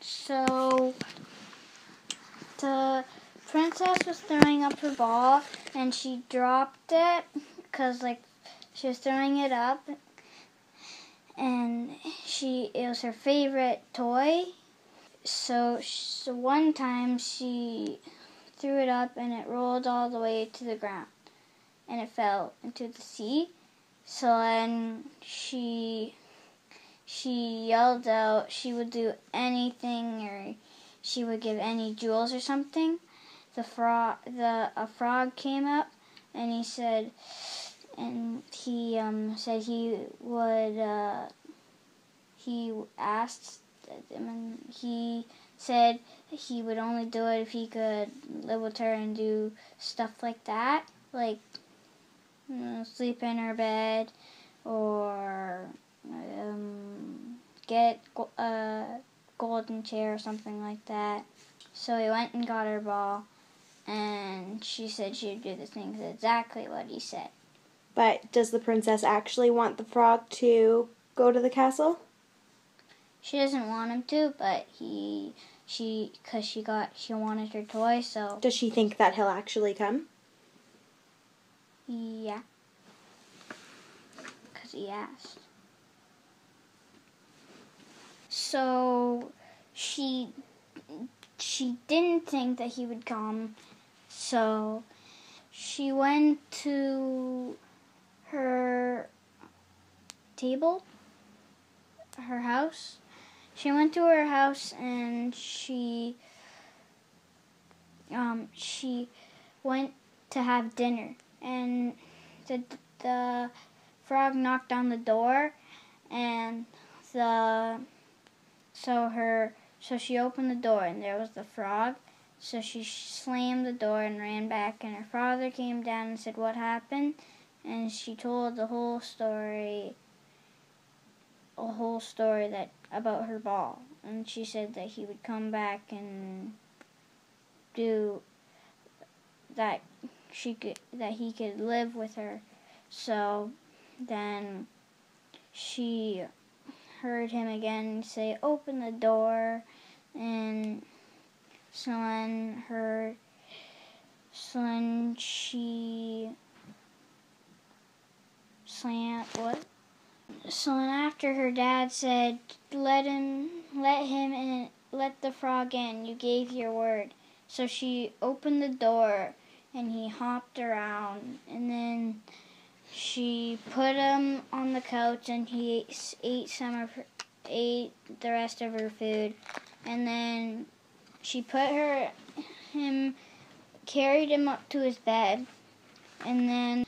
So the princess was throwing up her ball, and she dropped it because she was throwing it up, and it was her favorite toy. So one time she threw it up, and it rolled all the way to the ground, and it fell into the sea. So then she yelled out she would do anything, or she would give any jewels or something. A frog came up, and he said he would. He asked, and he said he would only do it if he could live with her and do stuff like that, like sleep in her bed, or get a golden chair or something like that. So he went and got her ball, and she said she would do the things exactly what he said. But does the princess actually want the frog to go to the castle? She doesn't want him to, but she wanted her toy, so. Does she think that he'll actually come? Yeah. Because he asked. So she didn't think that he would come, so she went to her house. She went to her house, and she went to have dinner, and the frog knocked on the door, and so she opened the door, and there was the frog. So she slammed the door and ran back, and her father came down and said, "What happened?" And she told the whole story that about her ball, and she said that he would come back and do that he could live with her. So then she heard him again say, "Open the door," and so then she slammed what? So then after her dad said, let the frog in, you gave your word. So she opened the door, and he hopped around, and then she put him on the couch, and he ate the rest of her food, and then she carried him up to his bed, and then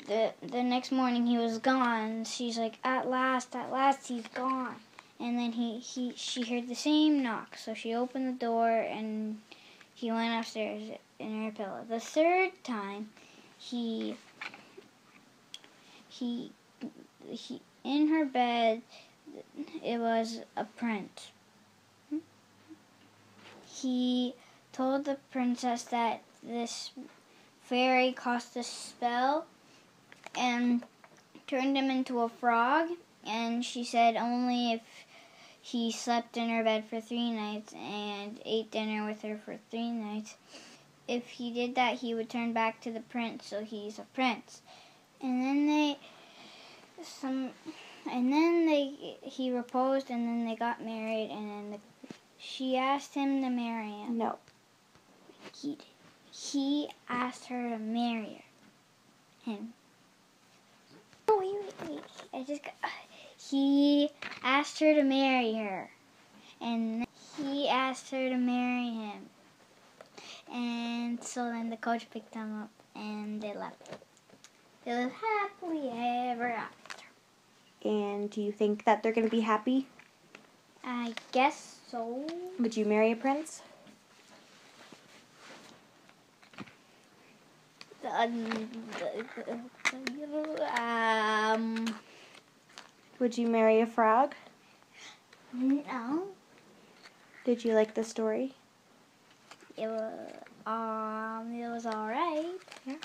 the next morning he was gone. She's like, at last he's gone. And then she heard the same knock, so she opened the door, and he went upstairs in her pillow. The third time, he in her bed, it was a prince. He told the princess that this fairy cast a spell and turned him into a frog, and she said only if he slept in her bed for 3 nights and ate dinner with her for 3 nights. If he did that, he would turn back to the prince, so he's a prince. And then he proposed, and then they got married, and then she asked him to marry him. No. He did. He asked her to marry him. Oh, wait. He asked her to marry her. And he asked her to marry him. And so then the coach picked him up, and they left. It was happily ever after. And do you think that they're going to be happy? I guess so. Would you marry a prince? Would you marry a frog? No. Did you like the story? It was alright. Yeah.